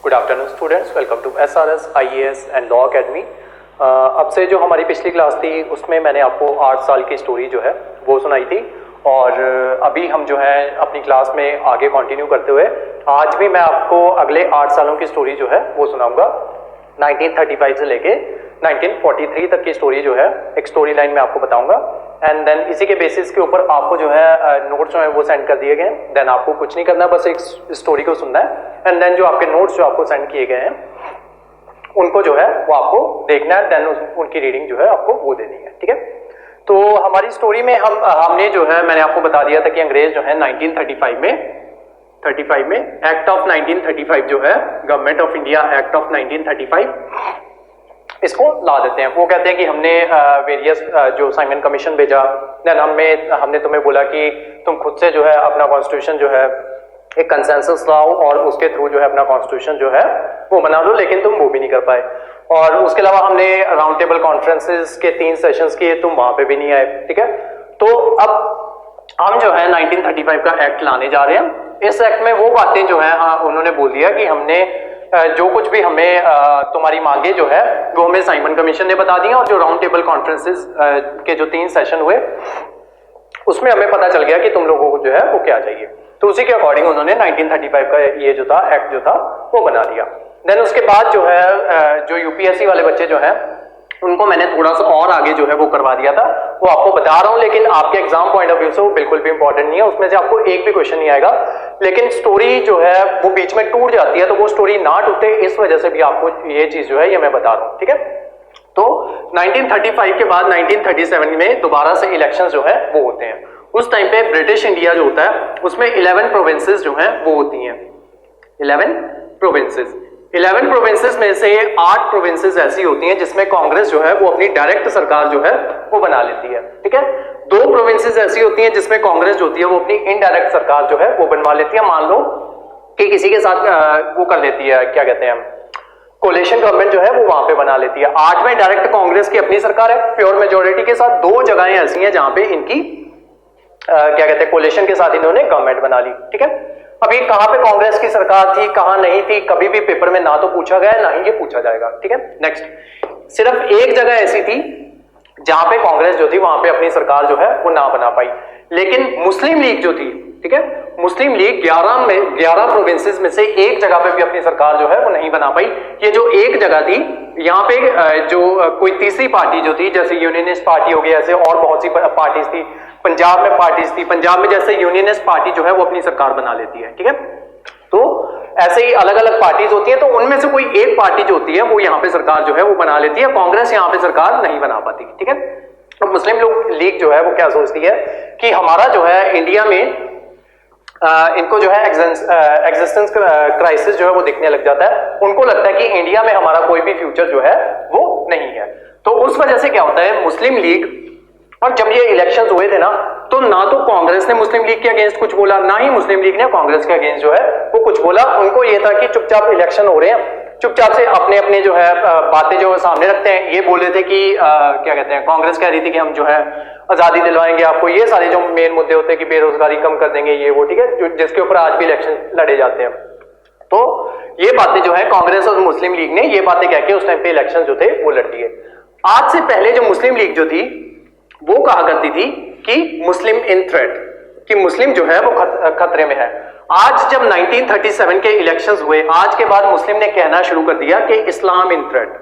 Good afternoon students, welcome to SRS IAS and law academy. अब से जो हमारी पिछली क्लास थी उसमें मैंने आपको 8 साल की स्टोरी जो है वो सुनाई थी और अभी हम जो है अपनी क्लास में आगे कंटिन्यू करते हुए आज भी मैं आपको अगले 8 सालों की स्टोरी जो है वो सुनाऊंगा। 1935 से लेके 1943 तक की स्टोरी जो है एक स्टोरी लाइन में आपको बताऊंगा एंड देन इसी के बेसिस के ऊपर आपको जो है नोट्स जो है वो सेंड कर दिए गए हैं। देन आपको कुछ नहीं करना, बस एक स्टोरी को सुनना है एंड देन जो आपके नोट्स जो आपको सेंड किए गए हैं उनको जो है वो आपको देखना है, देन उनकी रीडिंग जो है आपको वो देनी है। ठीक है, तो हमारी स्टोरी में हमने जो है मैंने आपको बता दिया था कि अंग्रेज जो है 1935 में एक्ट ऑफ 1935 जो है government of India act of 1935 इसको ला देते हैं। वो कहते हैं कि हमने वेरियस जो साइमन कमीशन भेजा, देन हमने तुम्हें बोला कि तुम खुद से जो है अपना कॉन्स्टिट्यूशन जो है एक कंसेंसस लाओ और उसके थ्रू जो है अपना कॉन्स्टिट्यूशन जो है वो बना लो, लेकिन तुम वो भी नहीं कर पाए। और उसके अलावा हमने राउंड टेबल कॉन्फ्रेंसेस के 3 सेशंस किए, तुम वहां पे भी नहीं आए। ठीक है, तो अब हम जो है 1935 का एक्ट लाने जा रहे हैं। इस एक्ट में वो बातें जो है उन्होंने बोल दिया कि हमने जो कुछ भी हमें तुम्हारी मांगे जो है वो हमें साइमन कमीशन ने बता दी और जो राउंड टेबल कॉन्फ्रेंसेस के जो 3 सेशन हुए उसमें हमें पता चल गया कि तुम लोगों को जो है वो क्या चाहिए। तो उसी के अकॉर्डिंग उन्होंने 1935 का ये जो था एक्ट जो था वो बना दिया। देन उसके बाद जो है जो यूपीएससी वाले बच्चे जो है उनको मैंने थोड़ा सा और आगे जो है वो करवा दिया था, वो आपको बता रहा हूं, लेकिन आपके एग्जाम पॉइंट ऑफ व्यू से वो बिल्कुल भी इंपॉर्टेंट नहीं है। उसमें से आपको एक भी क्वेश्चन नहीं आएगा, लेकिन स्टोरी जो है वो बीच में टूट जाती है, तो वो स्टोरी ना टूटे इस वजह से भी आपको ये चीज जो है ये मैं बता रहा हूं। ठीक है, तो 1935 के बाद 1937 में दोबारा से इलेक्शन जो है वो होते हैं। उस टाइम पे ब्रिटिश इंडिया जो होता है उसमें 11 प्रोविंसेस जो है वो होती हैं। 11 प्रोविंसेस में से 8 प्रोविंसेस ऐसी होती हैं जिसमें कांग्रेस जो है वो अपनी डायरेक्ट सरकार जो है वो बना लेती है। ठीक है, 2 प्रोविंसेस ऐसी होती हैं जिसमें कांग्रेस जो होती है वो अपनी इनडायरेक्ट सरकार जो है वो बनवा लेती है। मान लो कि किसी के साथ वो कर लेती है, क्या कहते हैं, कोलिशन गवर्नमेंट जो है वो वहां पे बना लेती है। 8 में डायरेक्ट कांग्रेस की अपनी सरकार है प्योर मेजोरिटी के साथ। 2 जगहें ऐसी हैं जहां पे इनकी क्या कहते हैं कोलिशन के साथ इन्होंने गवर्नमेंट बना ली। ठीक है, अभी कहां पे कांग्रेस की सरकार थी कहां नहीं थी कभी भी पेपर में ना तो पूछा गया ना ही ये पूछा जाएगा। ठीक है, नेक्स्ट, सिर्फ एक जगह ऐसी थी जहां पे कांग्रेस जो थी वहां पे अपनी सरकार जो है वो ना बना पाई, लेकिन मुस्लिम लीग जो थी, ठीक है, मुस्लिम लीग 11 प्रोविंसेस में से एक जगह पे भी अपनी सरकार जो है वो नहीं बना पाई। ये जो एक जगह थी यहाँ पे जो कोई तीसरी पार्टी जो थी, जैसे यूनियनिस्ट पार्टी हो गई, ऐसे और बहुत सी पार्टीज थी, पंजाब में पार्टीज थी, पंजाब में जैसे यूनियनिस्ट पार्टी जो है वो अपनी सरकार बना लेती है। ठीक है, तो ऐसे ही अलग अलग पार्टीज होती है, तो उनमें से कोई एक पार्टी जो होती है वो यहाँ पे सरकार जो है वो बना लेती है, कांग्रेस यहाँ पे सरकार नहीं बना पाती। ठीक है, तो मुस्लिम लीग जो है वो क्या सोचती है कि हमारा जो है इंडिया में इनको जो है एग्जिस्टेंस क्राइसिस जो है वो दिखने लग जाता है। उनको लगता है कि इंडिया में हमारा कोई भी फ्यूचर जो है वो नहीं है। तो उस वजह से क्या होता है, मुस्लिम लीग, और जब ये इलेक्शंस हुए थे ना तो कांग्रेस ने मुस्लिम लीग के अगेंस्ट कुछ बोला, ना ही मुस्लिम लीग ने कांग्रेस के अगेंस्ट जो है वो कुछ बोला। उनको ये था कि चुपचाप इलेक्शन हो रहे हैं, चुपचाप से अपने अपने जो है बातें जो सामने रखते हैं। ये बोले थे कि क्या कहते हैं, कांग्रेस कह रही थी कि हम जो है आजादी दिलवाएंगे आपको, ये सारे जो मेन मुद्दे होते हैं कि बेरोजगारी कम कर देंगे, ये वो, ठीक है, जिसके ऊपर आज भी इलेक्शन लड़े जाते हैं। तो ये बातें जो है कांग्रेस और मुस्लिम लीग ने ये बातें कह के उस टाइम पे इलेक्शन जो थे वो लड़ी है। आज से पहले जो मुस्लिम लीग जो थी वो कहा करती थी कि मुस्लिम इन थ्रेट, कि मुस्लिम जो है वो खतरे में है। आज जब 1937 के इलेक्शंस हुए, आज के बाद मुस्लिम ने कहना शुरू कर दिया कि इस्लाम इन थ्रेट।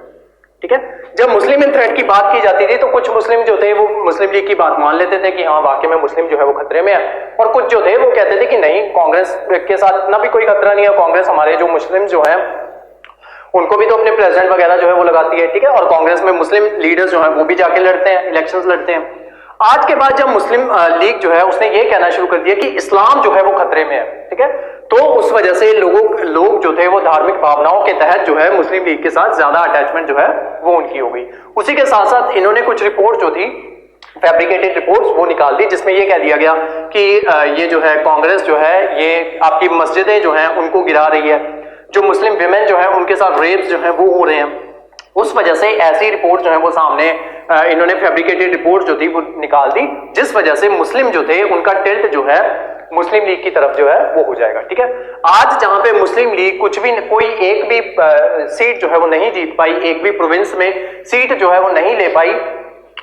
ठीक है, जब मुस्लिम इन थ्रेट की बात की जाती थी तो कुछ मुस्लिम जो थे वो मुस्लिम लीग की बात मान लेते थे कि हाँ वाकई में मुस्लिम जो है वो खतरे में है, और कुछ जो थे वो कहते थे कि नहीं, कांग्रेस के साथ इतना भी कोई खतरा नहीं है, कांग्रेस हमारे जो मुस्लिम जो है उनको भी तो अपने प्रेसिडेंट वगैरह जो है वो लगाती है। ठीक है, और कांग्रेस में मुस्लिम लीडर्स जो है वो भी जाके लड़ते हैं, इलेक्शंस लड़ते हैं। आज के बाद जब मुस्लिम लीग जो है उसने ये कहना शुरू कर दिया कि इस्लाम जो है वो खतरे में है, ठीक है, तो उस वजह से लोग जो थे वो धार्मिक भावनाओं के तहत जो है मुस्लिम लीग के साथ ज्यादा अटैचमेंट जो है वो उनकी हो गई। उसी के साथ साथ इन्होंने कुछ रिपोर्ट जो थी, फैब्रिकेटेड रिपोर्ट्स, वो निकाल दी, जिसमें ये कह दिया गया कि ये जो है कांग्रेस जो है ये आपकी मस्जिदें जो हैं उनको गिरा रही है, जो मुस्लिम विमेन जो है उनके साथ रेप्स जो है वो हो रहे हैं। उस वजह से ऐसी रिपोर्ट जो है वो सामने इन्होंने फैब्रिकेटेड रिपोर्ट जो थी वो निकाल दी, जिस वजह से मुस्लिम जो थे उनका टिल्ट जो है मुस्लिम लीग की तरफ जो है वो हो जाएगा। ठीक है, आज जहां पे मुस्लिम लीग कुछ भी कोई एक भी सीट जो है वो नहीं जीत पाई, एक भी प्रोविंस में सीट जो है वो नहीं ले पाई,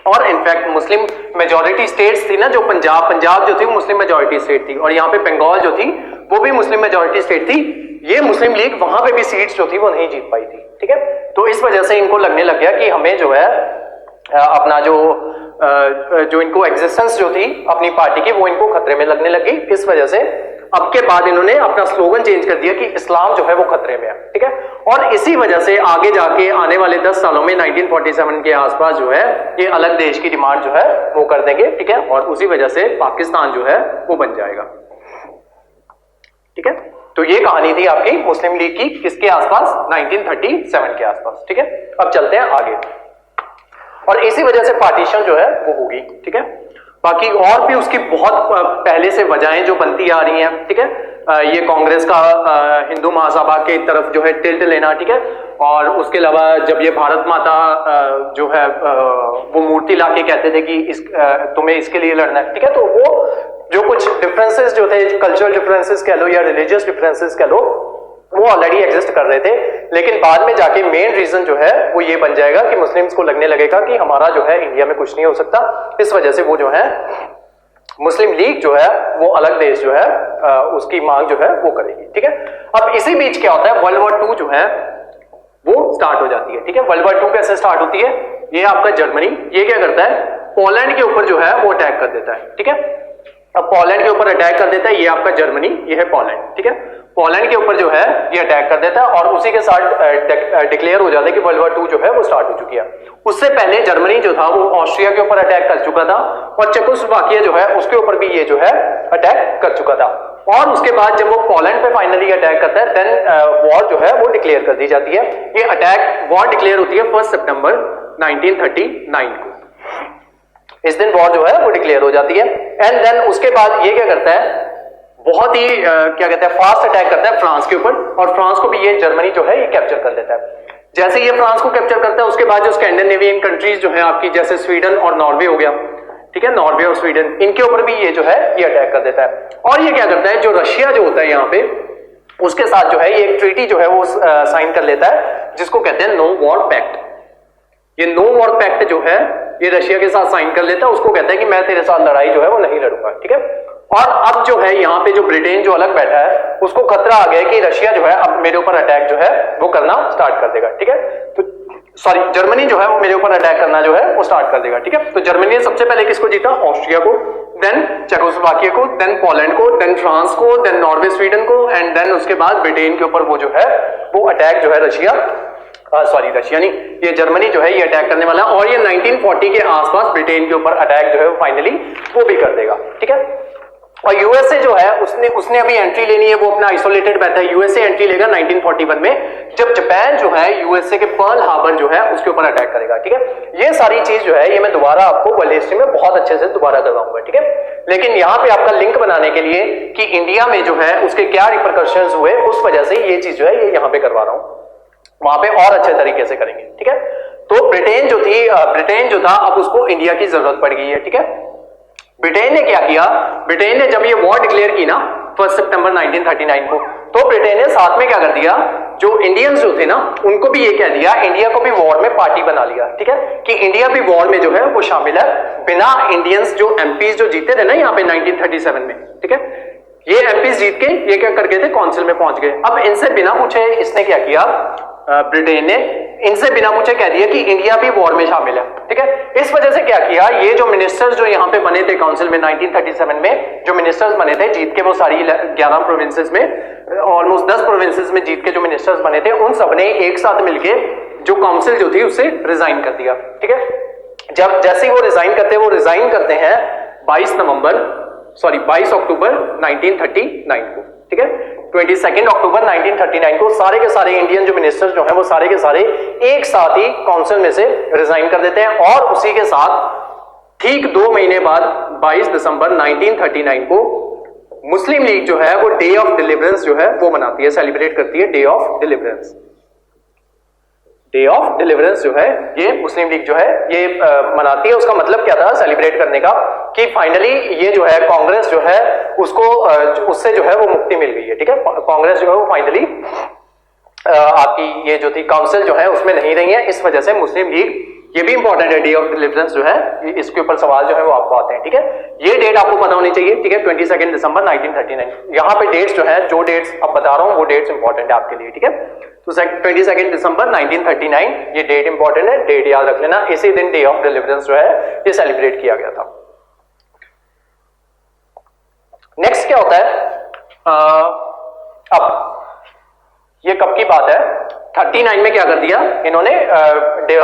और इनफैक्ट मुस्लिम मेजॉरिटी स्टेट्स थी ना, जो पंजाब जो थी वो मुस्लिम मेजॉरिटी स्टेट थी, और यहाँ पे बंगाल जो थी वो भी मुस्लिम मेजॉरिटी स्टेट थी, ये मुस्लिम लीग वहां पे भी सीट्स जो थी वो नहीं जीत पाई थी। ठीक है, तो इस वजह से इनको लगने लग गया कि हमें जो है अपना जो इनको एग्जिस्टेंस जो थी अपनी पार्टी की वो इनको खतरे में लगने लगी। इस वजह से अब के बाद इन्होंने अपना स्लोगन चेंज कर दिया कि इस्लाम जो है वो खतरे में है। ठीक है, और इसी वजह से आगे जाके आने वाले 10 सालों में 1947 के आसपास जो है ये अलग देश की डिमांड जो है वो कर देंगे। ठीक है, और उसी वजह से पाकिस्तान जो है वो बन जाएगा। ठीक है, तो ये कहानी थी आपकी मुस्लिम लीग की, किसके आसपास, 1937 के आसपास। ठीक है, अब चलते हैं आगे, और इसी वजह से पार्टीशन जो है वो होगी। ठीक है, बाकी और भी उसकी बहुत पहले से वजहें जो बनती आ रही हैं। ठीक है, ये कांग्रेस का हिंदू महासभा के तरफ जो है टिल्ट लेना। ठीक है, और उसके अलावा जब ये भारत माता जो है वो मूर्ति लाके कहते थे कि तुम्हें इसके लिए लड़ना है। ठीक है, तो वो जो कुछ डिफरेंसेस जो थे, कल्चरल डिफरेंसेस कह लो या रिलीजियस डिफरेंसेस कह लो, वो ऑलरेडी एग्जिस्ट कर रहे थे, लेकिन बाद में जाके मेन रीजन जो है वो ये बन जाएगा कि मुस्लिम्स को लगने लगेगा कि हमारा जो है इंडिया में कुछ नहीं हो सकता। इस वजह से वो जो है मुस्लिम लीग जो है वो अलग देश जो है उसकी मांग जो है वो करेगी। ठीक है, अब इसी बीच क्या होता है, वर्ल्ड वॉर 2 जो है वो स्टार्ट हो जाती है। ठीक है, वर्ल्ड वॉर 2 कैसे स्टार्ट होती है, ये आपका जर्मनी ये क्या करता है, पोलैंड के ऊपर जो है वो अटैक कर देता है। ठीक है, अब पोलैंड के ऊपर अटैक कर देता है, ये आपका जर्मनी, ये है पोलैंड। ठीक है, पोलैंड के ऊपर जो है ये अटैक कर देता है, और उसी के साथ डिक्लेयर हो जाता है कि वर्ल्ड वॉर 2 जो है वो स्टार्ट हो चुकी है। उससे पहले जर्मनी जो था वो ऑस्ट्रिया के ऊपर अटैक कर चुका था, और चेकोस्लोवाकिया जो है उसके ऊपर भी ये जो है अटैक कर चुका था, और उसके बाद जब वो पोलैंड पे फाइनली अटैक करता है देन वॉर जो है वो डिक्लेयर कर दी जाती है। ये अटैक वॉर डिक्लेयर होती है 1 सितंबर 1939 को, इस दिन वॉर जो है वो डिक्लेयर हो जाती है। एंड देन उसके बाद ये क्या करता है, बहुत ही क्या कहते हैं फास्ट अटैक करता है फ्रांस के ऊपर, और फ्रांस को भी ये जर्मनी जो है ये कैप्चर कर लेता है। जैसे ये फ्रांस को कैप्चर करता है उसके बाद जो स्कैंडिनेवियन कंट्रीज जो है आपकी, जैसे स्वीडन और नॉर्वे हो गया, ठीक है, नॉर्वे और स्वीडन, इनके ऊपर भी ये जो है ये अटैक कर देता है। और ये क्या करता है, जो रशिया जो होता है यहाँ पे उसके साथ जो है ये एक ट्रीटी जो है वो साइन कर लेता है, जिसको कहते हैं नो वॉर पैक्ट। ये नो वॉर पैक्ट जो है ये रशिया के साथ साइन कर लेता है, उसको कहता है कि मैं तेरे साथ लड़ाई जो है वो नहीं लड़ूंगा। ठीक है, और अब जो है यहाँ पे जो ब्रिटेन जो अलग बैठा है उसको खतरा आ गया कि रशिया जो है अब मेरे ऊपर अटैक जो है वो करना स्टार्ट कर देगा। ठीक है, तो सॉरी जर्मनी जो है वो मेरे ऊपर अटैक करना जो है वो स्टार्ट कर देगा। ठीक है, तो जर्मनी ने सबसे पहले किसको जीता, ऑस्ट्रिया को, देन चेकोस्लोवाकिया को, देन पोलैंड को, देन फ्रांस को, देन नॉर्वे स्वीडन को, एंड देन उसके बाद ब्रिटेन के ऊपर वो जो है वो अटैक जो है रशिया नहीं, ये जर्मनी जो है ये अटैक करने वाला है, और ये 1940 के आसपास ब्रिटेन के ऊपर अटैक जो है वो फाइनली वो भी कर देगा। ठीक है, और यूएसए जो है उसने अभी एंट्री लेनी है, वो अपना आइसोलेटेड बैठा है, यूएसए एंट्री लेगा 1941 में, जब जापान जो है यूएसए के पर्ल हार्बर जो है उसके ऊपर अटैक करेगा। ठीक है, ये सारी चीज जो है ये मैं दोबारा आपको वर्ल्ड हिस्ट्री में बहुत अच्छे से दोबारा करवाऊंगा। ठीक है, लेकिन यहाँ पे आपका लिंक बनाने के लिए कि इंडिया में जो है उसके क्या रिपरकशंस हुए, उस वजह से ये चीज जो है ये यहाँ पे करवा रहा हूं, वहां पे और अच्छे तरीके से करेंगे। ठीक है, तो ब्रिटेन जो था अब उसको इंडिया की जरूरत पड़ गई है। ठीक है, ब्रिटेन ने क्या किया, ब्रिटेन ने जब ये वॉर डिक्लेयर की ना 1 सितंबर 1939 को, तो ब्रिटेन ने साथ में क्या कर दिया, जो इंडियंस जो थे ना उनको भी ये कह दिया, इंडिया को भी वॉर में पार्टी बना लिया। ठीक है, कि इंडिया भी वॉर में जो है वो शामिल है, बिना इंडियंस जो एमपीज जो जीते थे ना यहाँ पे 1937 में। ठीक है, ये एमपीज जीत के ये क्या कर गए थे, काउंसिल में पहुंच गए। अब इनसे बिना पूछे इसने क्या किया, ब्रिटेन ने इनसे बिना पूछे कह दिया कि इंडिया भी वॉर में शामिल है। ठीक है, इस वजह से क्या किया, ये जो मिनिस्टर्स जो यहाँ पे बने थे काउंसिल में 1937 में, जो मिनिस्टर्स बने थे जीत के, वो सारी 11 प्रोविंसेस में, ऑलमोस्ट 10 प्रोविंसेस में जीत के जो मिनिस्टर्स बने थे, उन सबने एक साथ मिलके जो काउंसिल जो थी उससे रिजाइन कर दिया। ठीक है, जब जैसे ही वो रिजाइन करते हैं 22 अक्टूबर 1939 को। ठीक है, 22 अक्टूबर 1939 को सारे के सारे इंडियन जो मिनिस्टर्स जो हैं वो सारे के सारे एक साथ ही काउंसिल में से रिजाइन कर देते हैं, और उसी के साथ ठीक 2 महीने बाद 22 दिसंबर 1939 को मुस्लिम लीग जो है वो डे ऑफ डिलीवरेंस जो है वो मनाती है, सेलिब्रेट करती है day of deliverance. Day of deliverance जो है ये मुस्लिम लीग जो है ये मनाती है। उसका मतलब क्या था सेलिब्रेट करने का, कि फाइनली ये जो है कांग्रेस जो है उसको उससे जो है वो मुक्ति मिल गई है। ठीक है, कांग्रेस जो है वो फाइनली आपकी ये जो थी काउंसिल जो है उसमें नहीं रही है, इस वजह से मुस्लिम लीग, ये भी इंपॉर्टेंट है, डे ऑफ डिलीवरेंस जो है इसके ऊपर सवाल जो है वो आपको आते हैं। ठीक है, ये डेट आपको पता होनी चाहिए। ठीक है, 22 दिसंबर 1939। यहाँ पे डेट्स जो है, जो डेट्स अब बता रहा हूं वो डेट्स इंपॉर्टेंट है आपके लिए। ठीक है, तो 22 दिसंबर 1939 ये डेट इंपॉर्टेंट है, डेट याद रख लेना। इसी दिन डे ऑफ डिलीवरेंस जो है ये सेलिब्रेट किया गया था। नेक्स्ट क्या होता है, अब ये कब की बात है, 39 में क्या कर दिया इन्होंने, डे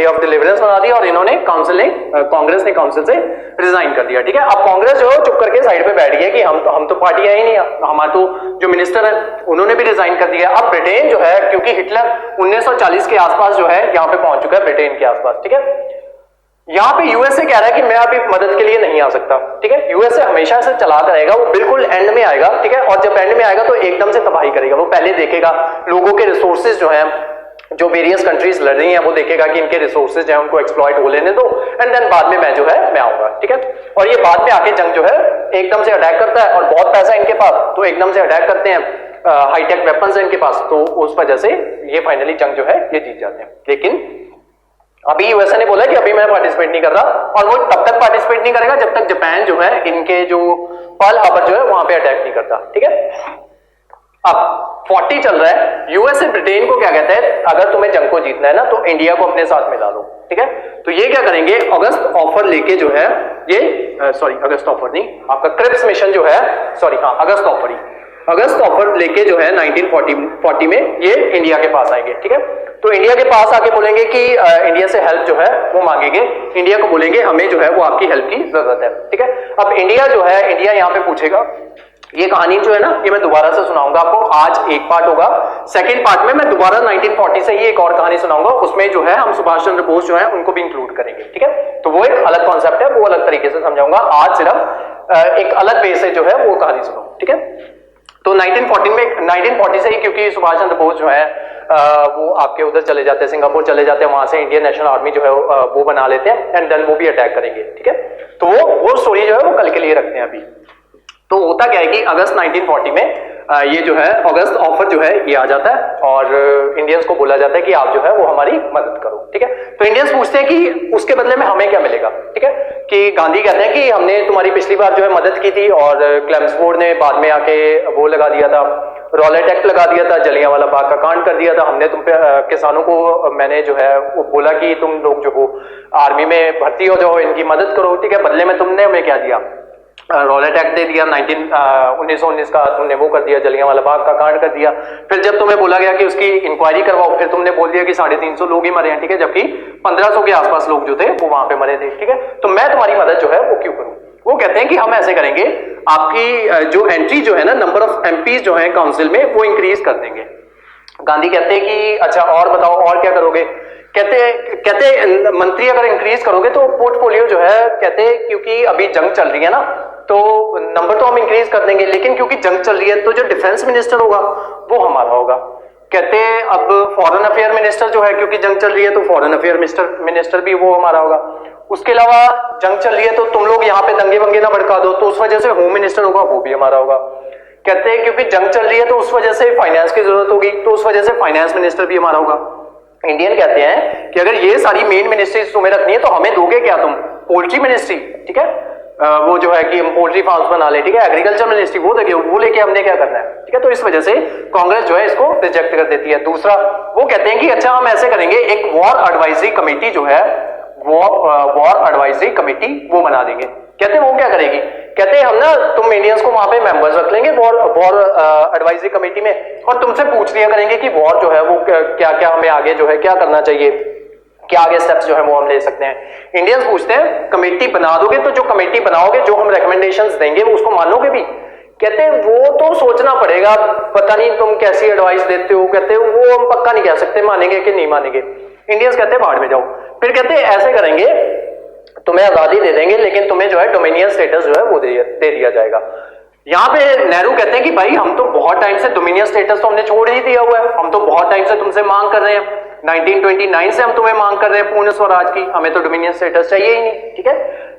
ऑफ डिलीवरेंस बना दिया और इन्होंने कांग्रेस ने काउंसिल से रिजाइन कर दिया। ठीक है, अब कांग्रेस जो चुप करके साइड पे बैठ गया कि हम तो पार्टी है ही नहीं, हमारे तो जो मिनिस्टर है उन्होंने भी रिजाइन कर दिया। अब ब्रिटेन जो है, क्योंकि हिटलर 1940 के आसपास जो है यहाँ पे पहुंच चुका है, ब्रिटेन के आसपास। ठीक है, यहां पे यूएसए कह रहा है कि मैं अभी मदद के लिए नहीं आ सकता। ठीक है, यूएसए हमेशा से चलाता रहेगा, वो बिल्कुल एंड में आएगा। ठीक है, और जब एंड में आएगा तो एकदम से तबाही करेगा। वो पहले देखेगा लोगों के रिसोर्सेज जो हैं, जो वेरियस कंट्रीज लड़ रही हैं, वो देखेगा कि इनके रिसोर्सेज हैं, उनको एक्सप्लॉइट हो लेने दो, एंड देन बाद में मैं जो है मैं आऊंगा। ठीक है, और ये बाद में आके जंग जो है एकदम से अटैक करता है, और बहुत पैसा इनके पास, तो एकदम से अटैक करते हैं, हाईटेक वेपन्स है इनके पास, तो उस वजह से ये फाइनली जंग जो है ये जीत जाते हैं। लेकिन अभी यूएसए ने बोला कि अभी मैं पार्टिसिपेट नहीं कर रहा, और वो तब तक पार्टिसिपेट नहीं करेगा जब तक जापान जो है इनके जो पर्ल हार्बर जो है वहां पे अटैक नहीं करता। ठीक है, अब 40 चल रहा है, यूएसए ब्रिटेन को क्या कहता है, अगर तुम्हें जंग को जीतना है ना तो इंडिया को अपने साथ मिला लो। ठीक है, तो ये क्या करेंगे, अगस्त ऑफर लेके जो है ये अगस्त ऑफर नहीं, आपका क्रिप्स मिशन जो है, अगस्त ऑफर लेके जो है 1940 में ये इंडिया के पास आएंगे। ठीक है, तो इंडिया के पास आके बोलेंगे कि इंडिया से हेल्प जो है वो मांगेंगे, इंडिया को बोलेंगे हमें जो है वो आपकी हेल्प की जरूरत है। ठीक है, अब इंडिया जो है, इंडिया यहाँ पे पूछेगा, ये कहानी जो है ना ये मैं दोबारा से सुनाऊंगा आपको, आज एक पार्ट होगा, सेकंड पार्ट में मैं दोबारा 1940 से ही एक और कहानी सुनाऊंगा, उसमें जो है हम सुभाष चंद्र बोस जो है उनको भी इंक्लूड करेंगे। ठीक है, तो वो एक अलग कॉन्सेप्ट है, वो अलग तरीके से समझाऊंगा, आज सिर्फ एक अलग वे से जो है वो कहानी सुनो। ठीक है, तो 1940 से ही, क्योंकि सुभाष चंद्र बोस जो है वो आपके उधर चले जाते हैं, सिंगापुर चले जाते हैं, वहां से इंडियन नेशनल आर्मी जो है वो बना लेते हैं, एंड देन वो भी अटैक करेंगे। ठीक है, तो वो स्टोरी जो है वो कल के लिए रखते हैं अभी। तो होता क्या है कि अगस्त 1940 में ये जो है अगस्त ऑफर जो है ये आ जाता है, और इंडियंस को बोला जाता है कि आप जो है वो हमारी मदद करो। ठीक है, तो इंडियंस पूछते हैं कि उसके बदले में हमें क्या मिलेगा। ठीक है, कि गांधी कहते हैं कि हमने तुम्हारी पिछली बार जो है मदद की थी, और क्लेम्सफोर्ड ने बाद में आके वो लगा दिया था, रॉलेट एक्ट लगा दिया था, जलियांवाला बाग का कांड कर दिया था, हमने तुम पे किसानों को मैंने जो है वो बोला कि तुम लोग जो हो आर्मी में भर्ती हो जाओ, इनकी मदद करो। ठीक है, बदले में तुमने हमें क्या दिया, रॉलेट एक्ट दे दिया, 1919 का तुमने वो कर दिया, जलियांवाला बाग का कांड कर दिया। फिर जब तुम्हें बोला गया कि उसकी इंक्वायरी करवाओ, फिर तुमने बोल दिया कि 350 लोग ही मरे हैं। ठीक है, जबकि 1500 के आसपास लोग जो थे वो वहां पे मरे थे। ठीक है, तो मैं तुम्हारी मदद जो है वो क्यों करूं। वो कहते हैं कि हम ऐसे करेंगे, आपकी जो एंट्री जो है ना, नंबर ऑफ एमपीज जो है काउंसिल में, वो इंक्रीज कर देंगे। गांधी कहते हैं कि अच्छा और बताओ और क्या करोगे। कहते मंत्री अगर इंक्रीज करोगे तो पोर्टफोलियो जो है, कहते क्योंकि अभी जंग चल रही है ना, तो नंबर तो हम इंक्रीज कर देंगे, लेकिन क्योंकि जंग चल रही है तो जो डिफेंस मिनिस्टर होगा वो हमारा होगा। कहते अब फॉरेन अफेयर मिनिस्टर जो है, क्योंकि जंग चल रही है तो फॉरेन अफेयर मिनिस्टर भी वो हमारा होगा। उसके अलावा जंग चल रही है तो तुम लोग यहाँ पे दंगे वंगे ना भड़का दो, तो उस वजह से होम मिनिस्टर होगा, वो भी हमारा होगा। कहते हैं क्योंकि जंग चल रही है तो उस वजह से फाइनेंस की जरूरत होगी, तो उस वजह से फाइनेंस मिनिस्टर भी हमारा होगा। इंडियन कहते हैं कि अगर ये सारी मेन मिनिस्ट्रीज तुम्हें रखनी है तो हमें दोगे क्या तुम, पोल्ट्री मिनिस्ट्री। ठीक है, वो जो है कि हम पोल्ट्री फार्म्स बना ले। ठीक है, एग्रीकल्चर मिनिस्ट्री वो देखे, वो लेके हमने क्या करना है। ठीक है, तो इस वजह से कांग्रेस जो है इसको रिजेक्ट कर देती है। दूसरा वो कहते हैं कि अच्छा हम ऐसे करेंगे, एक वॉर एडवाइजरी कमेटी जो है, वॉर एडवाइजरी कमेटी वो बना देंगे। कहते हैं वो क्या करेगी, कहते हैं हम ना तुम इंडियंस को वहां पे मेंबर्स रख लेंगे वॉर एडवाइजरी कमेटी में, और तुमसे पूछ लिया करेंगे कि वॉर जो है वो क्या क्या हमें आगे जो है क्या करना चाहिए, क्या आगे स्टेप्स जो है वो हम ले सकते हैं। इंडियंस पूछते हैं कमेटी बना दोगे, तो जो कमेटी बनाओगे, जो हम रेकमेंडेशंस देंगे उसको मानोगे भी। कहते हैं वो तो सोचना पड़ेगा, पता नहीं तुम कैसी एडवाइस देते हो। कहते हैं वो हम पक्का नहीं कह सकते मानेंगे कि नहीं मानेंगे। इंडियंस कहते हैं बाहर में जाओ। फिर कहते हैं ऐसे करेंगे, तुम्हें आजादी दे देंगे, लेकिन तुम्हें जो है डोमिनियन स्टेटस जो है वो दे दिया जाएगा। यहाँ पे नेहरू कहते हैं कि भाई हम तो बहुत टाइम से डोमिनियन स्टेटस तो हमने छोड़ ही दिया हुआ है, हम तो बहुत टाइम से तुमसे मांग कर रहे हैं, 1929 से हम तुम्हें मांग कर रहे हैं पूर्ण स्वराज की, हमें तो डोमिनियन स्टेटस चाहिए ही नहीं, ठीक है।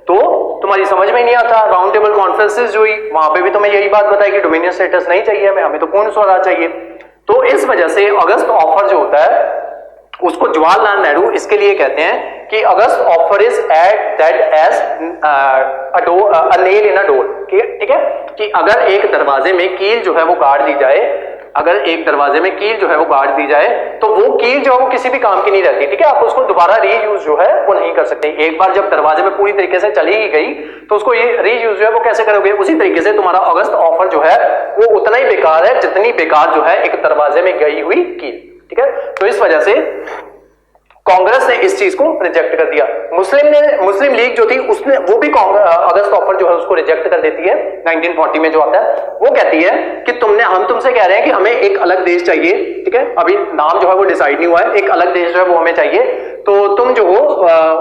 तो तुम्हारी समझ में नहीं आता, राउंड टेबल कॉन्फ्रेंसेस जो हुई वहां पे भी तुम्हें यही बात बताई कि डोमिनियन स्टेटस नहीं चाहिए हमें तो पूर्ण स्वराज चाहिए। तो इस वजह से अगस्त ऑफर जो होता है उसको जवाहरलाल नेहरू इसके लिए कहते हैं कि August offer is at that age a nail in a door, ठीक है, कि अगर एक दरवाजे में कील जो है वो गाड़ दी जाए, अगर एक दरवाजे में कील जो है वो गाड़ दी जाए तो वो कील जो है वो किसी भी काम की नहीं रहती, ठीक है, आप उसको दोबारा रीयूज जो है वो नहीं कर सकते। एक बार जब दरवाजे में पूरी तरीके से चली ही गई तो उसको ये रीयूज जो है वो कैसे करोगे? उसी तरीके से तुम्हारा अगस्त ऑफर जो है वो उतना ही बेकार है जितनी बेकार जो है एक दरवाजे में गई हुई कील, ठीक है। तो इस वजह से कांग्रेस ने इस चीज को रिजेक्ट कर दिया। मुस्लिम लीग जो थी उसने वो भी अगस्त ऑफर जो है उसको रिजेक्ट कर देती है 1940 में जो आता है। वो कहती है कि हम तुमसे कह रहे हैं कि हमें एक अलग देश चाहिए, ठीक है, अभी नाम जो है वो डिसाइड नहीं हुआ है, एक अलग देश जो है वो हमें चाहिए, तो तुम जो हो